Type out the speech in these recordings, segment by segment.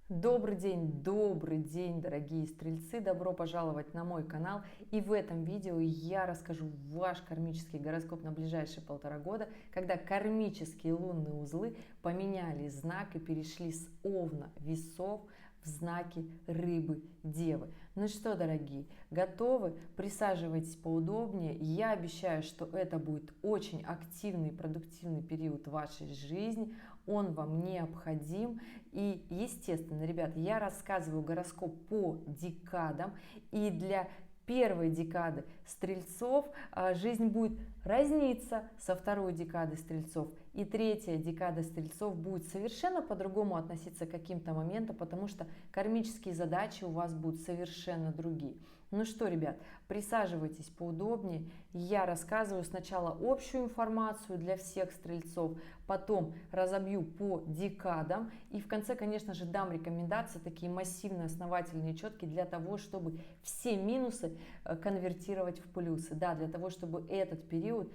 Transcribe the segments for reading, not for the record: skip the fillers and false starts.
Добрый день, дорогие стрельцы! Добро пожаловать на мой канал. И в этом видео я расскажу ваш кармический гороскоп на ближайшие 1,5 года, когда кармические лунные узлы поменяли знак и перешли с Овна, Весов в знаки Рыбы, Девы. Ну что, дорогие, готовы? Присаживайтесь поудобнее. Я обещаю, что это будет очень активный и продуктивный период в вашей жизни. Он вам необходим. И, естественно, ребят, я рассказываю гороскоп по декадам. И для первой декады стрельцов жизнь будет разниться со второй декады стрельцов. И третья декада стрельцов будет совершенно по-другому относиться к каким-то моментам, потому что кармические задачи у вас будут совершенно другие. Ну что, ребят, присаживайтесь поудобнее. Я рассказываю сначала общую информацию для всех стрельцов, потом разобью по декадам и в конце, конечно же, дам рекомендации такие массивные, основательные, четкие для того, чтобы все минусы конвертировать в плюсы. Да, для того, чтобы этот период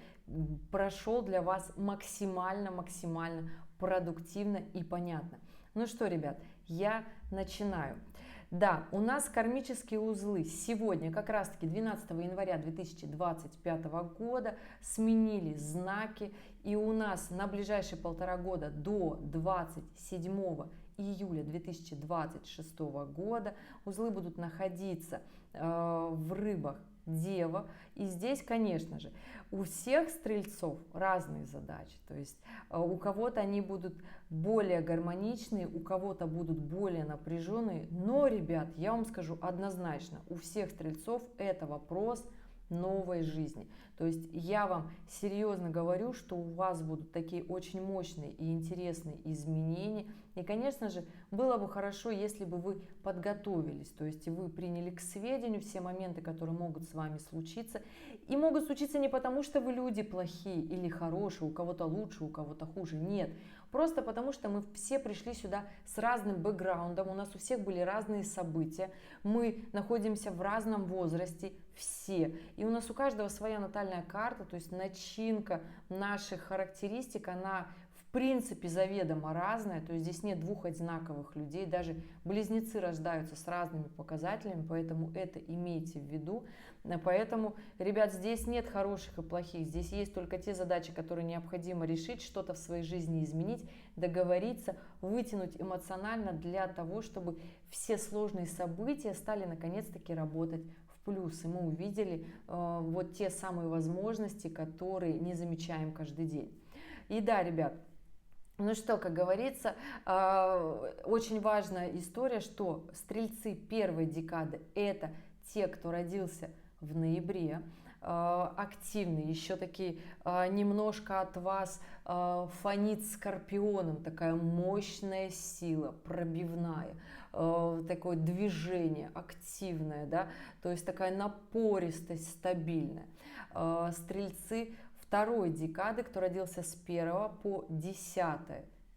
прошел для вас максимально продуктивно и понятно. Ну что, ребят, я начинаю. Да, у нас кармические узлы сегодня, как раз таки 12 января 2025 года, сменили знаки. И у нас на ближайшие 1,5 года до 27 июля 2026 года узлы будут находиться в Рыбах, Дева. И здесь, конечно же, у всех стрельцов разные задачи. То есть у кого-то они будут более гармоничные, у кого-то будут более напряженные. Но, ребят, я вам скажу однозначно, у всех стрельцов это вопрос новой жизни. То есть я вам серьезно говорю, что у вас будут такие очень мощные и интересные изменения. И, конечно же, было бы хорошо, если бы вы подготовились, то есть вы приняли к сведению все моменты, которые могут с вами случиться. И могут случиться не потому, что вы люди плохие или хорошие, у кого-то лучше, у кого-то хуже. Нет. Просто потому, что мы все пришли сюда с разным бэкграундом, у нас у всех были разные события, мы находимся в разном возрасте, все. И у нас у каждого своя натальная карта, то есть начинка наших характеристик, она в принципе заведомо разная, то есть здесь нет двух одинаковых людей, даже близнецы рождаются с разными показателями, поэтому это имейте в виду. Поэтому, ребят, здесь нет хороших и плохих, здесь есть только те задачи, которые необходимо решить, что-то в своей жизни изменить, договориться, вытянуть эмоционально для того, чтобы все сложные события стали наконец-таки работать в плюс. И мы увидели вот те самые возможности, которые не замечаем каждый день. И да, ребят, ну что, как говорится, очень важная история, что стрельцы первой декады – это те, кто родился в ноябре, активные, еще такие немножко от вас фонит скорпионом, такая мощная сила, пробивная, такое движение активное, да, то есть такая напористость, стабильная. Стрельцы второй декады, кто родился с 1 по 10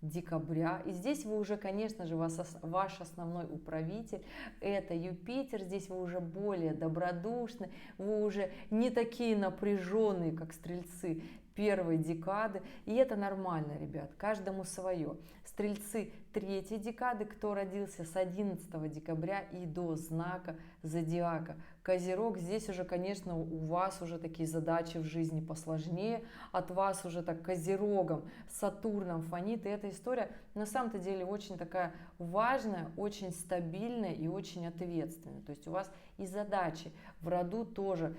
декабря. И здесь вы уже, конечно же, ваш основной управитель – это Юпитер. Здесь вы уже более добродушны, вы уже не такие напряженные, как стрельцы первой декады. И это нормально, ребят, каждому свое. Стрельцы третьей декады, кто родился с 11 декабря и до знака зодиака Козерог, здесь уже, конечно, у вас уже такие задачи в жизни посложнее, от вас уже так Козерогом, Сатурном фонит, и эта история на самом-то деле очень такая важная, очень стабильная и очень ответственная. То есть у вас и задачи в роду тоже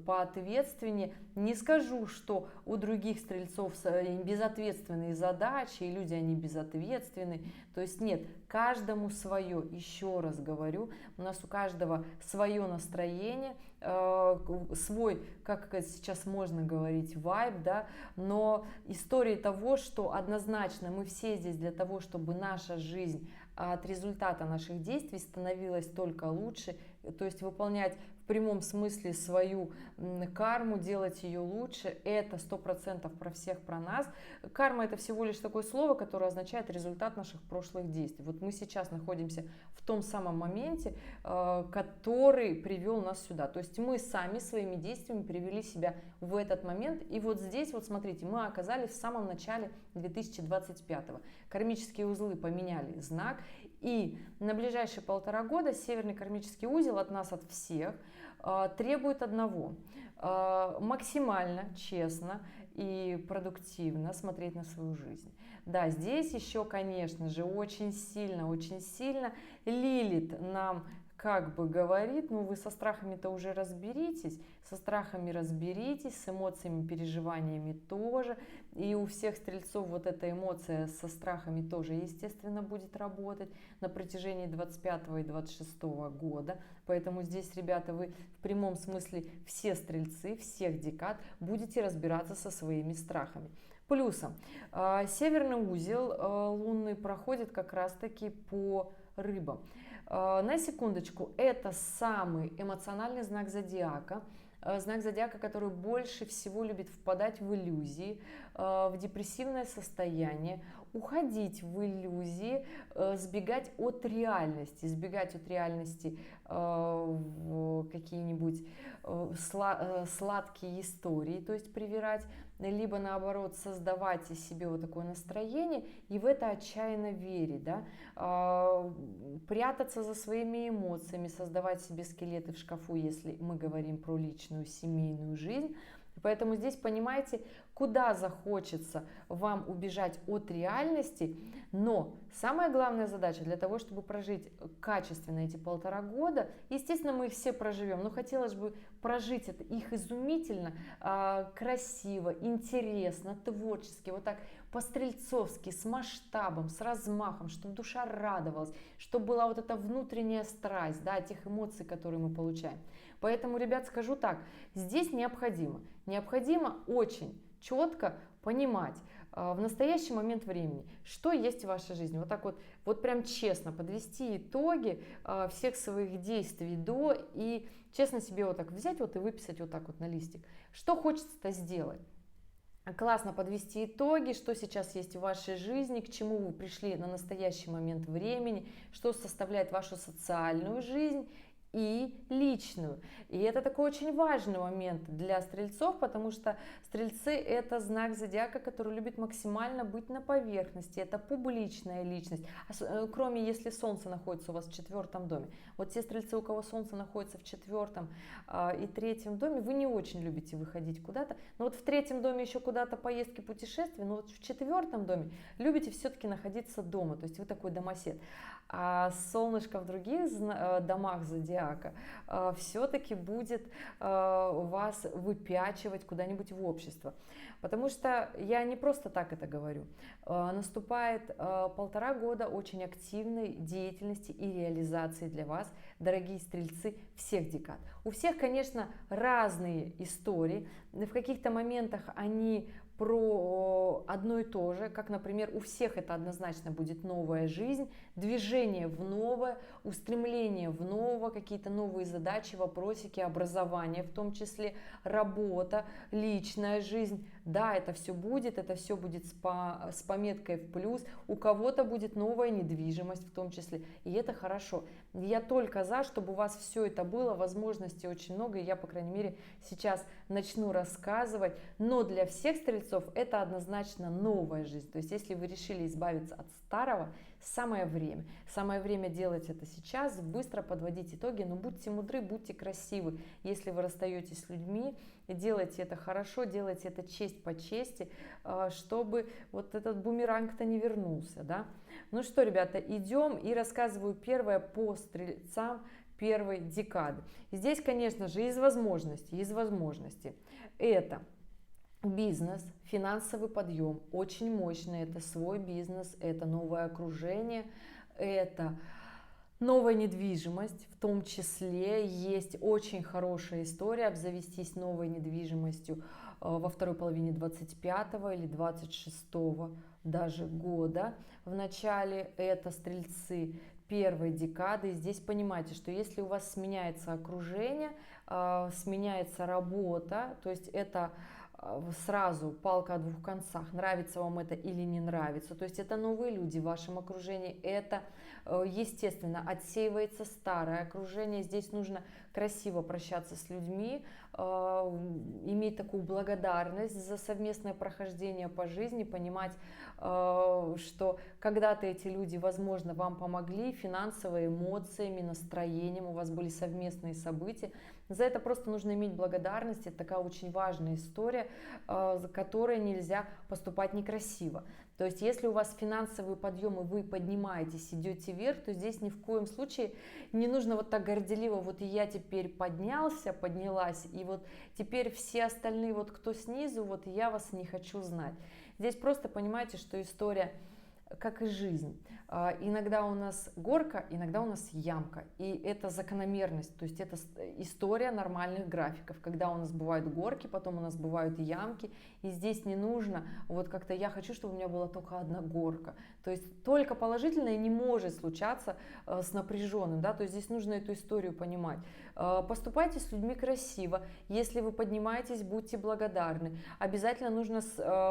поответственнее. Не скажу, что у других стрельцов безответственные задачи, и люди они безответственны. То есть нет, каждому свое. Еще раз говорю, у нас у каждого свое настроение, свой, как сейчас можно говорить, вайб, да, но история того, что однозначно мы все здесь для того, чтобы наша жизнь от результата наших действий становилась только лучше, то есть выполнять в прямом смысле свою карму, делать ее лучше. Это 100% про всех, про нас. Карма — это всего лишь такое слово, которое означает результат наших прошлых действий. Вот мы сейчас находимся в том самом моменте, который привел нас сюда. То есть мы сами своими действиями привели себя в этот момент. И вот здесь, вот смотрите, мы оказались в самом начале 2025-го. Кармические узлы поменяли знак. И на ближайшие 1,5 года северный кармический узел от нас, от всех, требует одного: максимально честно и продуктивно смотреть на свою жизнь. Да, здесь еще, конечно же, очень сильно Лилит нам как бы говорит: ну вы со страхами-то уже разберитесь, со страхами разберитесь, с эмоциями, переживаниями тоже. И у всех стрельцов вот эта эмоция со страхами тоже, естественно, будет работать на протяжении 25 и 26 года. Поэтому здесь, ребята, вы в прямом смысле все стрельцы, всех декад будете разбираться со своими страхами. Плюсом, северный узел лунный проходит как раз-таки по рыбам. На секундочку, это самый эмоциональный знак зодиака, который больше всего любит впадать в иллюзии, в депрессивное состояние, уходить в иллюзии, сбегать от реальности в какие-нибудь сладкие истории, то есть привирать, либо наоборот создавать из себе вот такое настроение и в это отчаянно верить, да? Прятаться за своими эмоциями, создавать себе скелеты в шкафу, если мы говорим про личную семейную жизнь. Поэтому здесь, понимаете, куда захочется вам убежать от реальности, но самая главная задача для того, чтобы прожить качественно эти 1,5 года, естественно, мы их все проживем, но хотелось бы прожить это, их изумительно, красиво, интересно, творчески, вот так по-стрельцовски, с масштабом, с размахом, чтобы душа радовалась, чтобы была вот эта внутренняя страсть, да, тех эмоций, которые мы получаем. Поэтому, ребят, скажу так, здесь необходимо очень четко понимать в настоящий момент времени, что есть в вашей жизни. Вот так вот прям честно подвести итоги всех своих действий до, и честно себе вот так взять вот и выписать вот так вот на листик, что хочется-то сделать. Классно подвести итоги, что сейчас есть в вашей жизни, к чему вы пришли на настоящий момент времени, что составляет вашу социальную жизнь и личную. И это такой очень важный момент для стрельцов, потому что стрельцы — это знак зодиака, который любит максимально быть на поверхности, это публичная личность, кроме если солнце находится у вас в 4-м доме. Вот те стрельцы, у кого солнце находится в 4-м и 3-м доме, вы не очень любите выходить куда-то, но вот в 3-м доме еще куда-то поездки, путешествия, но вот в 4-м доме любите все-таки находиться дома, то есть вы такой домосед. А солнышко в других домах зодиака все-таки будет вас выпячивать куда-нибудь в общество. Потому что я не просто так это говорю. Наступает 1,5 года очень активной деятельности и реализации для вас, дорогие стрельцы всех декад. У всех, конечно, разные истории. В каких-то моментах они про одно и то же, как, например, у всех это однозначно будет новая жизнь, движение в новое, устремление в новое, какие-то новые задачи, вопросики, образование, в том числе работа, личная жизнь. Да, это все будет с пометкой в плюс, у кого-то будет новая недвижимость в том числе, и это хорошо. Я только за, чтобы у вас все это было, возможностей очень много, и я, по крайней мере, сейчас начну рассказывать, но для всех стрельцов это однозначно новая жизнь. То есть, если вы решили избавиться от старого, самое время делать это сейчас, быстро подводить итоги, но будьте мудры, будьте красивы. Если вы расстаетесь с людьми, делайте это хорошо, делайте это честь по чести, чтобы вот этот бумеранг-то не вернулся, да. Ну что, ребята, идем и рассказываю первое по стрельцам первой декады. Здесь, конечно же, из возможностей. Это бизнес, финансовый подъем, очень мощный, это свой бизнес, это новое окружение, это новая недвижимость, в том числе есть очень хорошая история обзавестись новой недвижимостью во второй половине 25-го или 26-го даже года. В начале это стрельцы первой декады. И здесь понимайте, что если у вас сменяется окружение, сменяется работа, то есть это сразу палка о двух концах, нравится вам это или не нравится, то есть это новые люди в вашем окружении, это, естественно, отсеивается старое окружение, здесь нужно красиво прощаться с людьми, иметь такую благодарность за совместное прохождение по жизни, понимать, что когда-то эти люди, возможно, вам помогли финансово, эмоциями, настроением, у вас были совместные события. За это просто нужно иметь благодарность. Это такая очень важная история, за которой нельзя поступать некрасиво. То есть, если у вас финансовый подъем, и вы поднимаетесь, идете вверх, то здесь ни в коем случае не нужно вот так горделиво, вот и я теперь поднялся, поднялась, и вот теперь все остальные, вот кто снизу, вот я вас не хочу знать. Здесь просто понимаете, что история, как и жизнь. Иногда у нас горка, иногда у нас ямка. И это закономерность, то есть это история нормальных графиков, когда у нас бывают горки, потом у нас бывают ямки. И здесь не нужно, вот как-то я хочу, чтобы у меня была только одна горка. То есть только положительное не может случаться с напряженным, да, то есть здесь нужно эту историю понимать. Поступайте с людьми красиво, если вы поднимаетесь, будьте благодарны. Обязательно нужно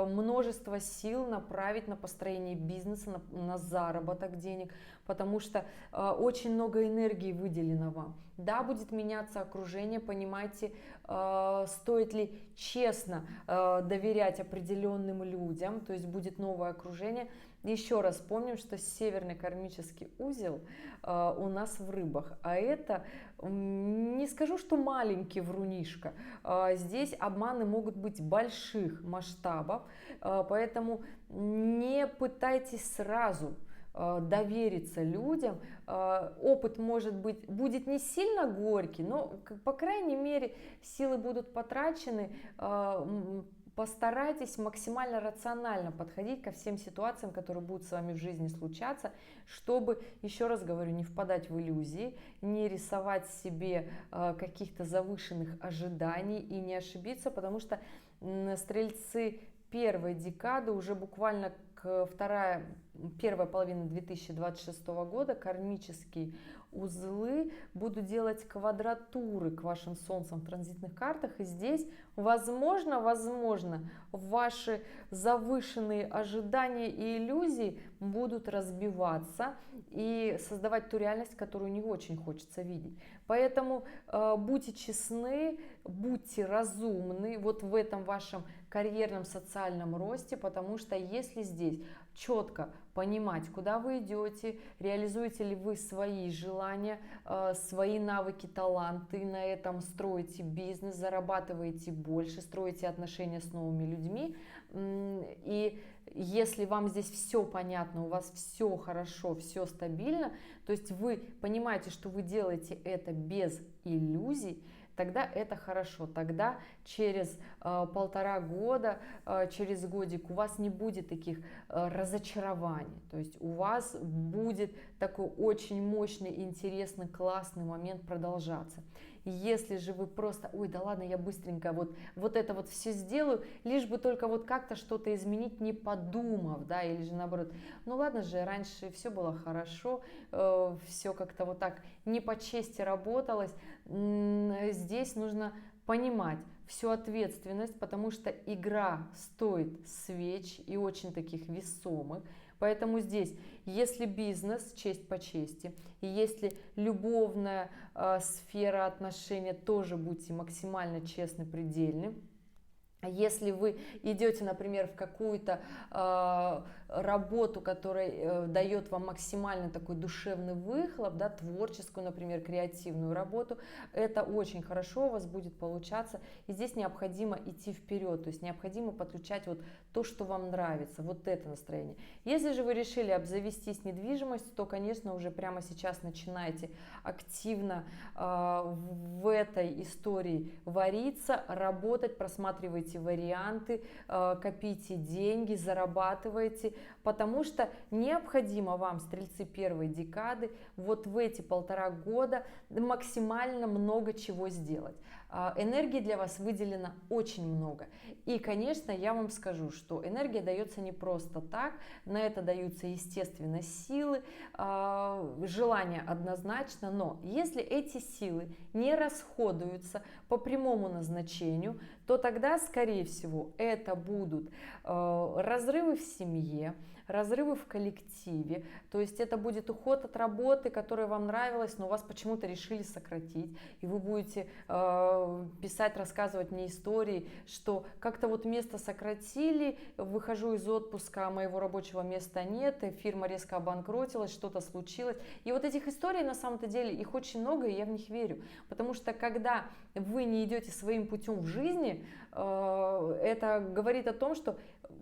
множество сил направить на построение бизнеса, на заработок денег, потому что очень много энергии выделено вам. Да, будет меняться окружение, понимайте, стоит ли честно доверять определенным людям, то есть будет новое окружение. Еще раз помним, что северный кармический узел у нас в рыбах, а это, не скажу, что маленький врунишка, здесь обманы могут быть больших масштабов, поэтому не пытайтесь сразу довериться людям. Опыт может быть будет не сильно горький, но по крайней мере силы будут потрачены. Постарайтесь максимально рационально подходить ко всем ситуациям, которые будут с вами в жизни случаться, чтобы, еще раз говорю, не впадать в иллюзии, не рисовать себе каких-то завышенных ожиданий и не ошибиться, потому что стрельцы первой декады, уже буквально первая половина 2026 года, кармические узлы будут делать квадратуры к вашим солнцам в транзитных картах. И здесь, возможно, ваши завышенные ожидания и иллюзии будут разбиваться и создавать ту реальность, которую не очень хочется видеть. Поэтому будьте честны, будьте разумны вот в этом вашем карьерном социальном росте, потому что если здесь четко понимать, куда вы идете, реализуете ли вы свои желания, свои навыки, таланты, на этом строите бизнес, зарабатываете больше, строите отношения с новыми людьми. И если вам здесь все понятно, у вас все хорошо, все стабильно, то есть вы понимаете, что вы делаете это без иллюзий, тогда это хорошо. Тогда через 1,5 года, через годик у вас не будет таких разочарований. То есть у вас будет такой очень мощный, интересный, классный момент продолжаться. Если же вы просто, ой, да ладно, я быстренько вот это вот все сделаю, лишь бы только вот как-то что-то изменить, не подумав, да, или же наоборот, ну ладно же, раньше все было хорошо, все как-то вот так не по чести работалось, здесь нужно понимать всю ответственность, потому что игра стоит свеч и очень таких весомых. Поэтому здесь, если бизнес, честь по чести, и если любовная сфера отношений, тоже будьте максимально честны, предельны. Если вы идете, например, в какую-то работу, которая дает вам максимально такой душевный выхлоп, да, творческую, например, креативную работу, это очень хорошо у вас будет получаться. И здесь необходимо идти вперед, то есть необходимо подключать вот то, что вам нравится, вот это настроение. Если же вы решили обзавестись недвижимостью, то, конечно, уже прямо сейчас начинайте активно в этой истории вариться, работать, просматривайте варианты, копите деньги, зарабатывайте, потому что необходимо вам, стрельцы первой декады, вот в эти 1,5 года максимально много чего сделать. Энергии для вас выделено очень много. И, конечно, я вам скажу, что энергия дается не просто так, на это даются, естественно, силы, желание однозначно, но если эти силы не расходуются по прямому назначению, то тогда, скорее всего, это будут разрывы в семье, разрывы в коллективе, то есть это будет уход от работы, которая вам нравилась, но вас почему-то решили сократить, и вы будете писать, рассказывать мне истории, что как-то вот место сократили, выхожу из отпуска, а моего рабочего места нет, и фирма резко обанкротилась, что-то случилось. И вот этих историй на самом-то деле их очень много, и я в них верю, потому что когда вы не идете своим путем в жизни, это говорит о том, что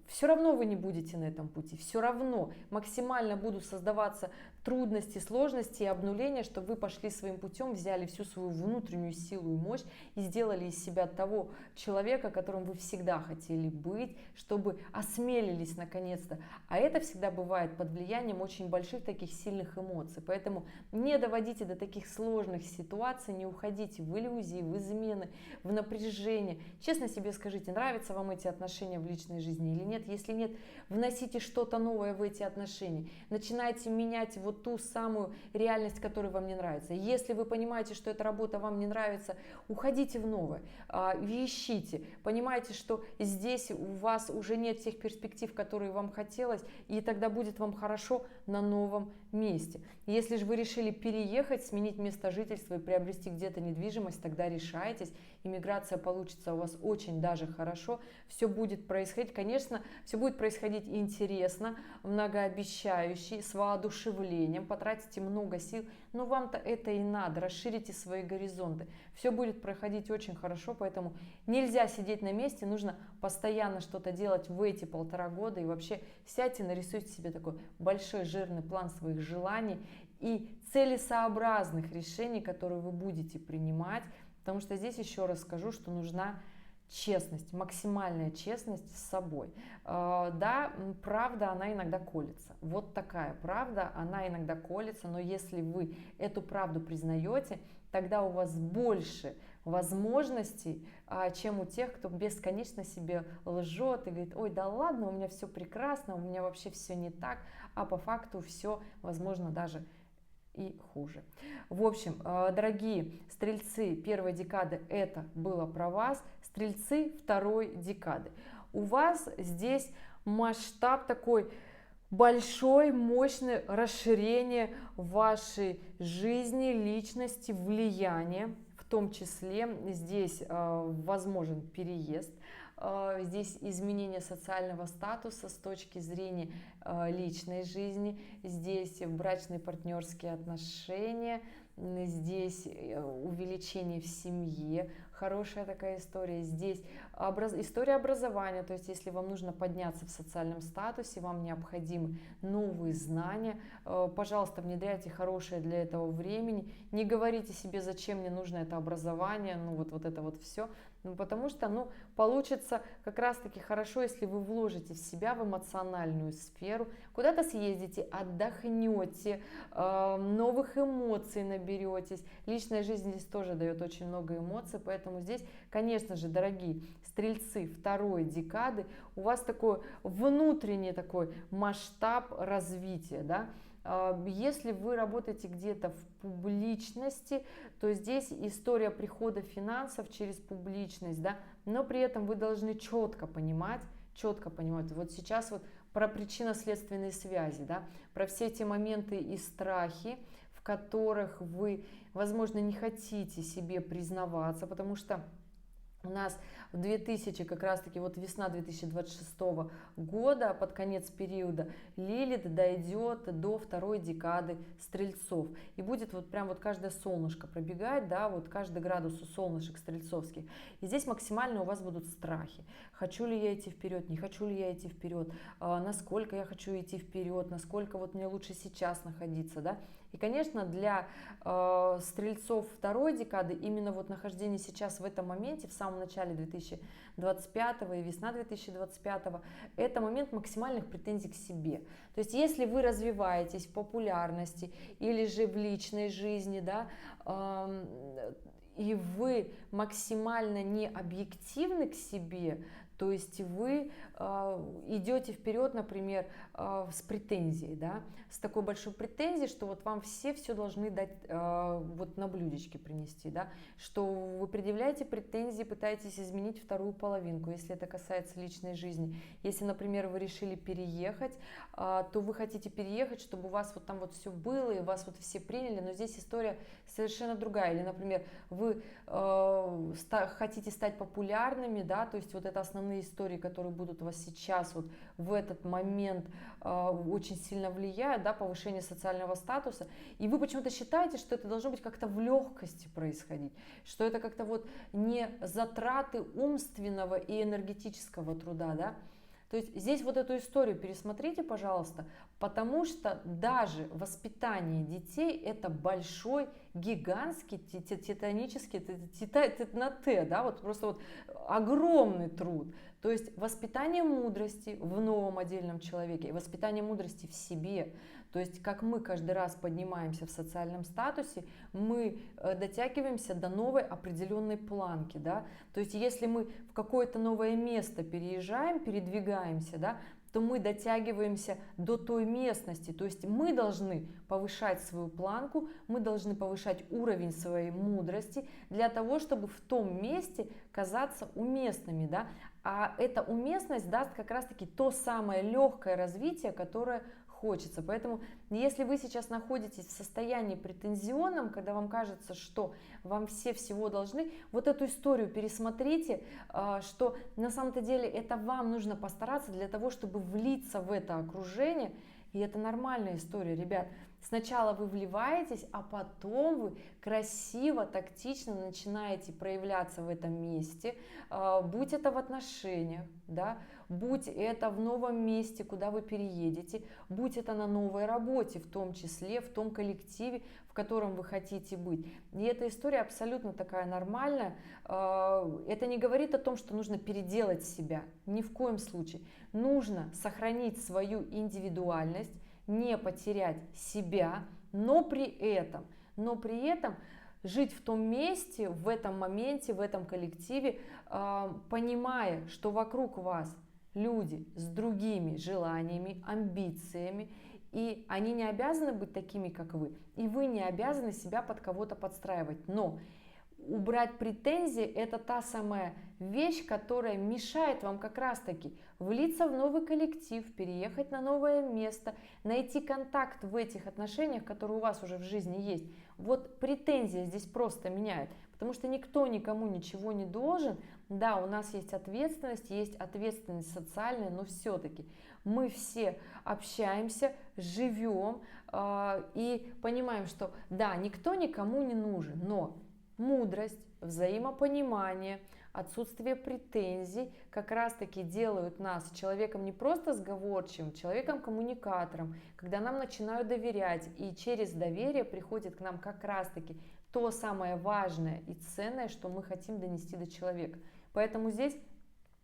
все равно вы не будете на этом пути, все равно максимально будут создаваться трудности, сложности и обнуления, чтобы вы пошли своим путем, взяли всю свою внутреннюю силу и мощь и сделали из себя того человека, которым вы всегда хотели быть, чтобы осмелились наконец-то. А это всегда бывает под влиянием очень больших таких сильных эмоций. Поэтому не доводите до таких сложных ситуаций, не уходите в иллюзии, в измены, в напряжение. Честно себе скажите, нравятся вам эти отношения в личной жизни или нет? Если нет, вносите что-то новое в эти отношения. Начинайте менять вот ту самую реальность, которая вам не нравится. Если вы понимаете, что эта работа вам не нравится, уходите в новое, ищите. Понимаете, что здесь у вас уже нет тех перспектив, которые вам хотелось, и тогда будет вам хорошо на новом месте. Если же вы решили переехать, сменить место жительства и приобрести где-то недвижимость, тогда решайтесь. Иммиграция получится у вас очень даже хорошо. Все будет происходить, конечно, все будет происходить интересно, многообещающе, с воодушевлением, потратите много сил, но вам-то это и надо, расширите свои горизонты. Все будет проходить очень хорошо, поэтому нельзя сидеть на месте, нужно постоянно что-то делать в эти 1,5 года и вообще сядьте, нарисуйте себе такой большой жирный план своих желаний и целесообразных решений, которые вы будете принимать, потому что здесь еще раз скажу, что нужна честность, максимальная честность с собой. Да, правда, она иногда колется. Вот такая правда, она иногда колется, но если вы эту правду признаете, тогда у вас больше возможностей, чем у тех, кто бесконечно себе лжет и говорит: ой, да ладно, у меня все прекрасно, у меня вообще все не так, а по факту все, возможно, даже и хуже. В общем, дорогие стрельцы первой декады, это было про вас. Стрельцы второй декады, у вас здесь масштаб такой большой, мощное расширение вашей жизни, личности, влияния. В том числе здесь возможен переезд, здесь изменение социального статуса с точки зрения личной жизни, здесь брачные партнерские отношения, здесь увеличение в семье, хорошая такая история. Здесь история образования, то есть если вам нужно подняться в социальном статусе, вам необходимы новые знания, пожалуйста, внедряйте хорошее для этого времени. Не говорите себе, зачем мне нужно это образование, ну вот это вот все. Ну, потому что, получится как раз-таки хорошо, если вы вложите в себя, в эмоциональную сферу, куда-то съездите, отдохнете, новых эмоций наберетесь. Личная жизнь здесь тоже дает очень много эмоций, поэтому здесь, конечно же, дорогие стрельцы второй декады, у вас такой внутренний такой масштаб развития, да. Если вы работаете где-то в публичности, то здесь история прихода финансов через публичность, да, но при этом вы должны четко понимать, вот сейчас вот про причинно-следственные связи, да, про все эти моменты и страхи, в которых вы, возможно, не хотите себе признаваться, потому что у нас в 2000, как раз таки вот весна 2026 года, под конец периода, Лилит дойдет до второй декады стрельцов. И будет вот прям вот каждое солнышко пробегать, да, вот каждый градус у солнышек стрельцовских. И здесь максимально у вас будут страхи. Хочу ли я идти вперед, не хочу ли я идти вперед, насколько я хочу идти вперед, насколько вот мне лучше сейчас находиться, да. И, конечно, для стрельцов второй декады именно вот нахождение сейчас в этом моменте, в самом самом начале 2025 и весна 2025, это момент максимальных претензий к себе. То есть если вы развиваетесь в популярности или же в личной жизни, да, и вы максимально не объективны к себе, то есть вы идете вперед, например, с претензией, да, с такой большой претензией, что вот вам все должны дать, вот на блюдечке принести, да, что вы предъявляете претензии, пытаетесь изменить вторую половинку, если это касается личной жизни. Если, например, вы решили переехать, то вы хотите переехать, чтобы у вас вот там вот все было, и вас вот все приняли, но здесь история совершенно другая. Или, например, вы хотите стать популярными, да, то есть вот это основные истории, которые будут у вас сейчас вот в этот момент очень сильно влияют, да, повышение социального статуса, и вы почему-то считаете, что это должно быть как-то в легкости происходить, что это как-то вот не затраты умственного и энергетического труда, да. То есть здесь вот эту историю пересмотрите, пожалуйста, потому что даже воспитание детей это большой, гигантский, титанический, на Т, да, вот просто вот огромный труд. То есть воспитание мудрости в новом отдельном человеке и воспитание мудрости в себе. То есть как мы каждый раз поднимаемся в социальном статусе, мы дотягиваемся до новой определенной планки. Да? То есть если мы в какое-то новое место переезжаем, передвигаемся, да, то мы дотягиваемся до той местности. То есть мы должны повышать свою планку, мы должны повышать уровень своей мудрости для того, чтобы в том месте казаться уместными. Да? А эта уместность даст как раз-таки то самое легкое развитие, которое хочется. Поэтому если вы сейчас находитесь в состоянии претензионном, когда вам кажется, что вам все всего должны, вот эту историю пересмотрите, что на самом-то деле это вам нужно постараться для того, чтобы влиться в это окружение. И это нормальная история, ребят. Сначала вы вливаетесь, а потом вы красиво, тактично начинаете проявляться в этом месте, будь это в отношениях, да, будь это в новом месте, куда вы переедете, будь это на новой работе, в том числе, в том коллективе, в котором вы хотите быть. И эта история абсолютно такая нормальная. Это не говорит о том, что нужно переделать себя, ни в коем случае. Нужно сохранить свою индивидуальность, не потерять себя, но при этом жить в том месте, в этом моменте, в этом коллективе, понимая, что вокруг вас люди с другими желаниями, амбициями, и они не обязаны быть такими, как вы, и вы не обязаны себя под кого-то подстраивать. Но убрать претензии – это та самая вещь, которая мешает вам как раз-таки влиться в новый коллектив, переехать на новое место, найти контакт в этих отношениях, которые у вас уже в жизни есть. Вот претензия здесь просто меняет, потому что никто никому ничего не должен. Да, у нас есть ответственность социальная, но все-таки мы все общаемся, живем и понимаем, что да, никто никому не нужен, но мудрость, взаимопонимание, отсутствие претензий как раз-таки делают нас человеком не просто сговорчивым, человеком-коммуникатором, когда нам начинают доверять, и через доверие приходит к нам как раз-таки то самое важное и ценное, что мы хотим донести до человека. Поэтому здесь,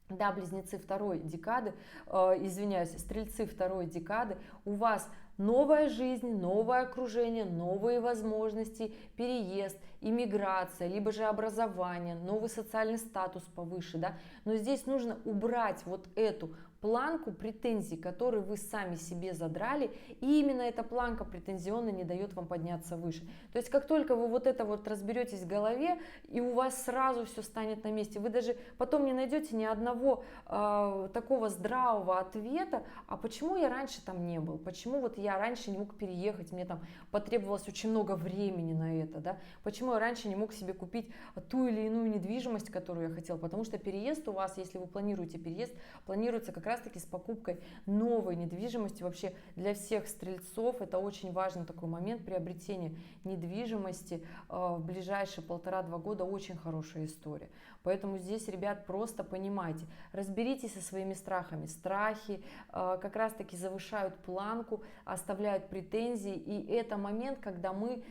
да, близнецы второй декады, стрельцы второй декады, у вас новая жизнь, новое окружение, новые возможности, переезд, иммиграция, либо же образование, новый социальный статус повыше, да. Но здесь нужно убрать вот эту планку претензий, которые вы сами себе задрали, и именно эта планка претензионная не дает вам подняться выше. То есть как только вы вот это вот разберетесь в голове, и у вас сразу все станет на месте, вы даже потом не найдете ни одного такого здравого ответа, а почему я раньше там не был, почему вот я раньше не мог переехать, мне там потребовалось очень много времени на это, да? Почему я раньше не мог себе купить ту или иную недвижимость, которую я хотел, потому что переезд у вас, если вы планируете переезд, планируется как раз-таки с покупкой новой недвижимости. Вообще для всех стрельцов это очень важный такой момент, приобретение недвижимости в ближайшие 1,5-2 года, очень хорошая история. Поэтому здесь, ребят, просто понимайте, разберитесь со своими страхами. Страхи как раз-таки завышают планку, оставляют претензии, и это момент, когда мы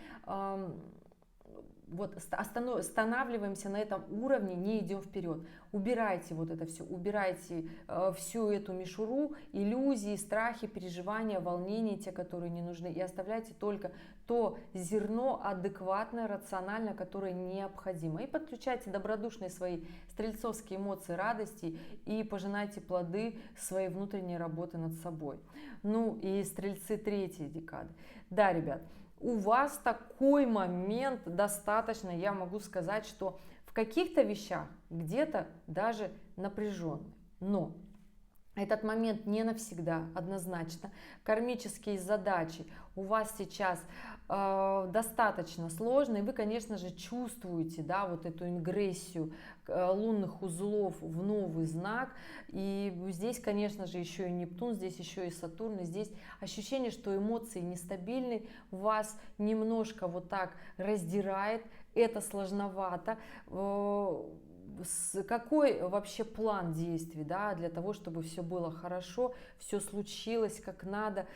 вот останавливаемся на этом уровне, не идем вперед. Убирайте вот это все, убирайте всю эту мишуру, иллюзии, страхи, переживания, волнения, те, которые не нужны, и оставляйте только то зерно адекватное, рациональное, которое необходимо. И подключайте добродушные свои стрельцовские эмоции радости и пожинайте плоды своей внутренней работы над собой. Ну и стрельцы третьей декады. Да, ребят, у вас такой момент достаточно, я могу сказать, что в каких-то вещах где-то даже напряженный. Но этот момент не навсегда, однозначно. Кармические задачи у вас сейчас достаточно сложные. Вы, конечно же, чувствуете, да, вот эту ингрессию лунных узлов в новый знак. И здесь, конечно же, еще и Нептун, здесь еще и Сатурн. И здесь ощущение, что эмоции нестабильны, вас немножко вот так раздирает. Это сложновато. Какой вообще план действий, да, для того, чтобы все было хорошо, все случилось как надо.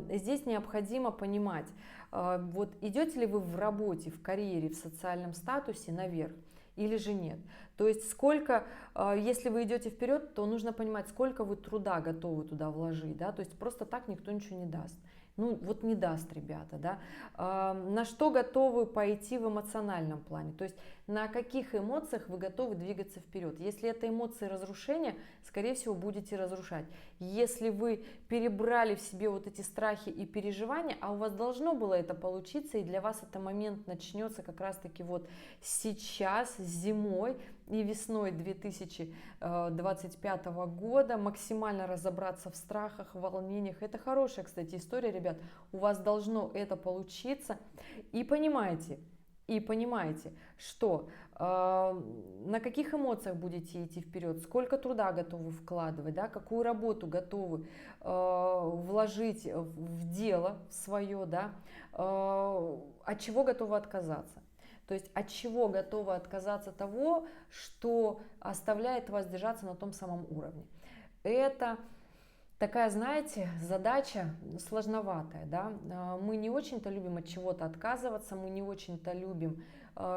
Здесь необходимо понимать, вот идете ли вы в работе, в карьере, в социальном статусе наверх или же нет. То есть сколько, если вы идете вперед, то нужно понимать, сколько вы труда готовы туда вложить, да, то есть просто так никто ничего не даст. Ну вот не даст, ребята, да, на что готовы пойти в эмоциональном плане, то есть на каких эмоциях вы готовы двигаться вперед. Если это эмоции разрушения, скорее всего, будете разрушать. Если вы перебрали в себе вот эти страхи и переживания, а у вас должно было это получиться, и для вас этот момент начнется как раз-таки вот сейчас, зимой и весной 2025 года, максимально разобраться в страхах, волнениях. Это хорошая, кстати, история, ребят. У вас должно это получиться. И понимаете, что на каких эмоциях будете идти вперед, сколько труда готовы вкладывать, да, какую работу готовы вложить в дело свое, да, от чего готовы отказаться. То есть от чего готовы отказаться того, что оставляет вас держаться на том самом уровне. Это такая, знаете, задача сложноватая, да. Мы не очень-то любим от чего-то отказываться, мы не очень-то любим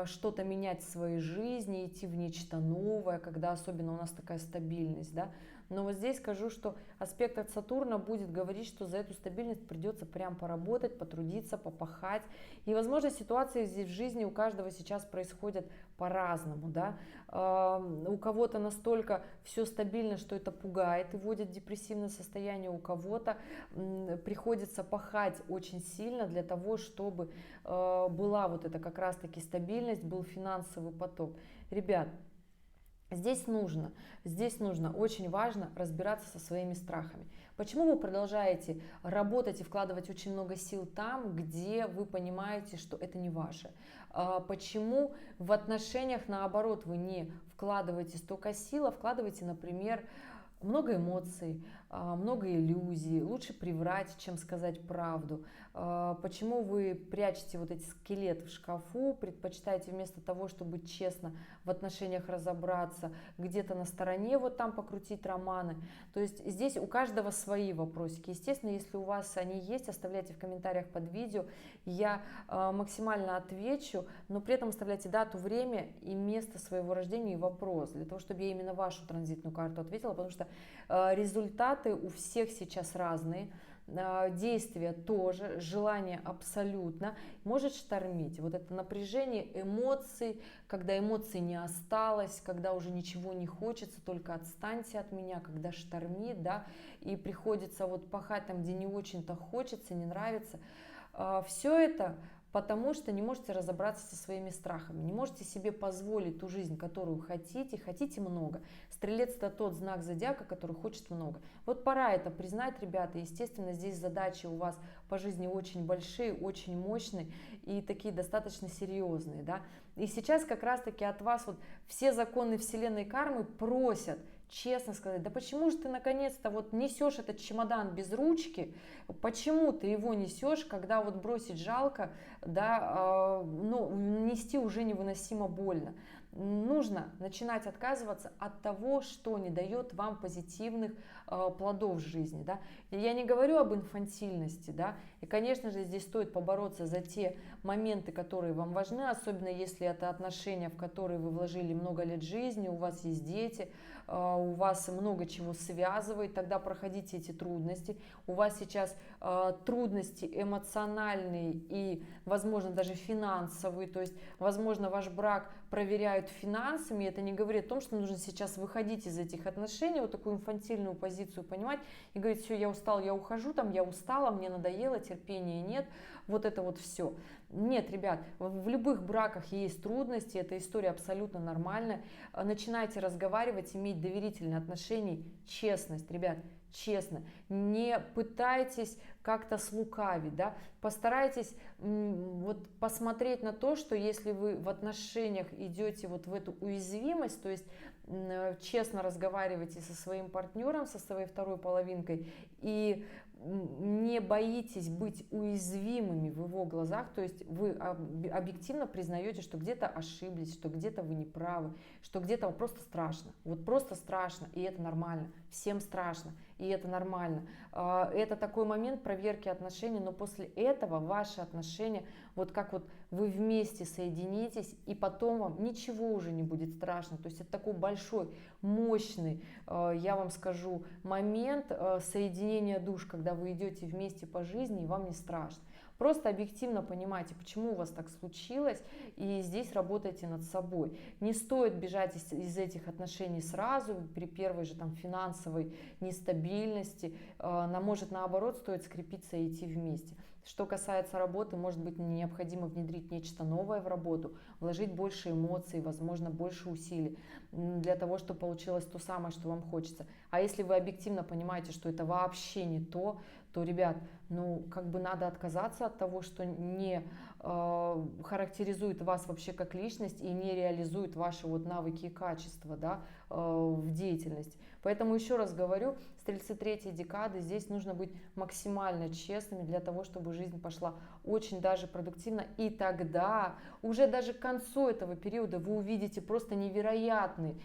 что-то менять в своей жизни, идти в нечто новое, когда особенно у нас такая стабильность, да. Но вот здесь скажу, что аспект от Сатурна будет говорить, что за эту стабильность придется прям поработать, потрудиться, попахать. И, возможно, ситуации здесь в жизни у каждого сейчас происходят по-разному, да. У кого-то настолько все стабильно, что это пугает и вводит в депрессивное состояние, у кого-то приходится пахать очень сильно для того, чтобы была вот эта как раз-таки стабильность, был финансовый поток. Ребят, здесь нужно, очень важно разбираться со своими страхами. Почему вы продолжаете работать и вкладывать очень много сил там, где вы понимаете, что это не ваше? Почему в отношениях, наоборот, вы не вкладываете столько сил, а вкладываете, например, много эмоций, много иллюзий, лучше приврать, чем сказать правду. Почему вы прячете вот эти скелеты в шкафу, предпочитаете вместо того, чтобы честно в отношениях разобраться, где-то на стороне вот там покрутить романы. То есть здесь у каждого свои вопросики. Естественно, если у вас они есть, оставляйте в комментариях под видео, я максимально отвечу, но при этом оставляйте дату, время и место своего рождения и вопрос, для того, чтобы я именно вашу транзитную карту ответила, потому что результаты у всех сейчас разные. Действия тоже, желание абсолютно, может штормить. Вот это напряжение эмоций, когда эмоций не осталось, когда уже ничего не хочется, только отстаньте от меня, когда штормит, да, и приходится вот пахать там, где не очень-то хочется, не нравится. Все это потому что не можете разобраться со своими страхами, не можете себе позволить ту жизнь, которую хотите много. Стрелец – это тот знак зодиака, который хочет много. Вот пора это признать, ребята. Естественно, здесь задачи у вас по жизни очень большие, очень мощные и такие достаточно серьезные, да. И сейчас как раз-таки от вас вот все законы вселенной кармы просят честно сказать, да почему же ты наконец-то вот несешь этот чемодан без ручки, почему ты его несешь, когда вот бросить жалко, да, ну, нести уже невыносимо больно. нужно начинать отказываться от того, что не дает вам позитивных плодов в жизни, да. Я не говорю об инфантильности, да, и, конечно же, здесь стоит побороться за те моменты, которые вам важны, особенно если это отношения, в которые вы вложили много лет жизни, у вас есть дети, у вас много чего связывает, тогда проходите эти трудности. У вас сейчас трудности эмоциональные и, возможно, даже финансовые, то есть, возможно, ваш брак проверяют финансами, это не говорит о том, что нужно сейчас выходить из этих отношений, вот такую инфантильную позицию понимать и говорить: все, я устал, я ухожу, там, я устала, мне надоело, терпения нет, вот это вот все. Нет, ребят, в любых браках есть трудности, эта история абсолютно нормальная. Начинайте разговаривать, иметь доверительные отношения, честность, ребят, честно. Не пытайтесь как-то слукавить, да, постарайтесь вот посмотреть на то, что если вы в отношениях идете вот в эту уязвимость, то есть честно разговариваете со своим партнером, со своей второй половинкой и не боитесь быть уязвимыми в его глазах, то есть вы объективно признаете, что где-то ошиблись, что где-то вы не правы, что где-то просто страшно, вот просто страшно, и это нормально, всем страшно, и это нормально. Это такой момент проверки отношений, но после этого ваши отношения, вот как вот вы вместе соединитесь, и потом вам ничего уже не будет страшно, то есть это такой большой, мощный, я вам скажу, момент соединения душ, когда вы идете вместе по жизни, и вам не страшно. Просто объективно понимайте, почему у вас так случилось, и здесь работайте над собой. Не стоит бежать из этих отношений сразу, при первой же там финансовой нестабильности. Может, наоборот, стоит скрепиться и идти вместе. Что касается работы, может быть, необходимо внедрить нечто новое в работу, вложить больше эмоций, возможно, больше усилий для того, чтобы получилось то самое, что вам хочется. А если вы объективно понимаете, что это вообще не то, ребят, как бы надо отказаться от того, что не характеризует вас вообще как личность и не реализует ваши вот навыки и качества, да, в деятельности. Поэтому еще раз говорю, стрельцы третьей декады, здесь нужно быть максимально честными для того, чтобы жизнь пошла очень даже продуктивно. И тогда, уже даже к концу этого периода, вы увидите просто невероятные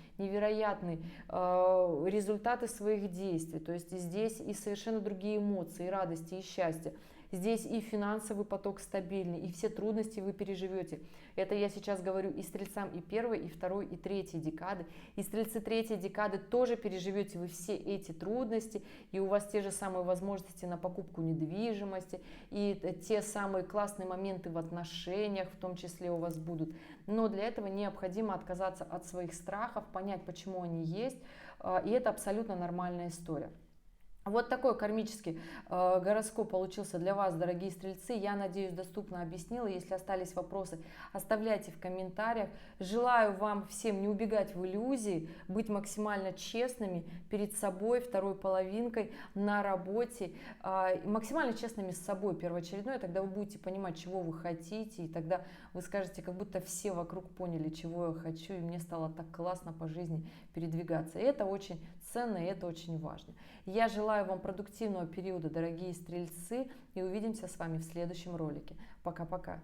результаты своих действий. То есть здесь и совершенно другие эмоции, и радости, и счастье. Здесь и финансовый поток стабильный, и все трудности вы переживете. Это я сейчас говорю и стрельцам и первой, и второй, и третьей декады. И стрельцы третьей декады тоже переживете вы все эти трудности, и у вас те же самые возможности на покупку недвижимости, и те самые классные моменты в отношениях в том числе у вас будут. Но для этого необходимо отказаться от своих страхов, понять, почему они есть, и это абсолютно нормальная история. Вот такой кармический гороскоп получился для вас, дорогие стрельцы. Я надеюсь, доступно объяснила. Если остались вопросы, оставляйте в комментариях. Желаю вам всем не убегать в иллюзии, быть максимально честными перед собой, второй половинкой, на работе, максимально честными с собой первоочередное. Тогда вы будете понимать, чего вы хотите, и тогда вы скажете, как будто все вокруг поняли, чего я хочу, и мне стало так классно по жизни передвигаться. И это очень ценно, и это очень важно. Я желаю вам продуктивного периода, дорогие стрельцы, и увидимся с вами в следующем ролике. Пока-пока.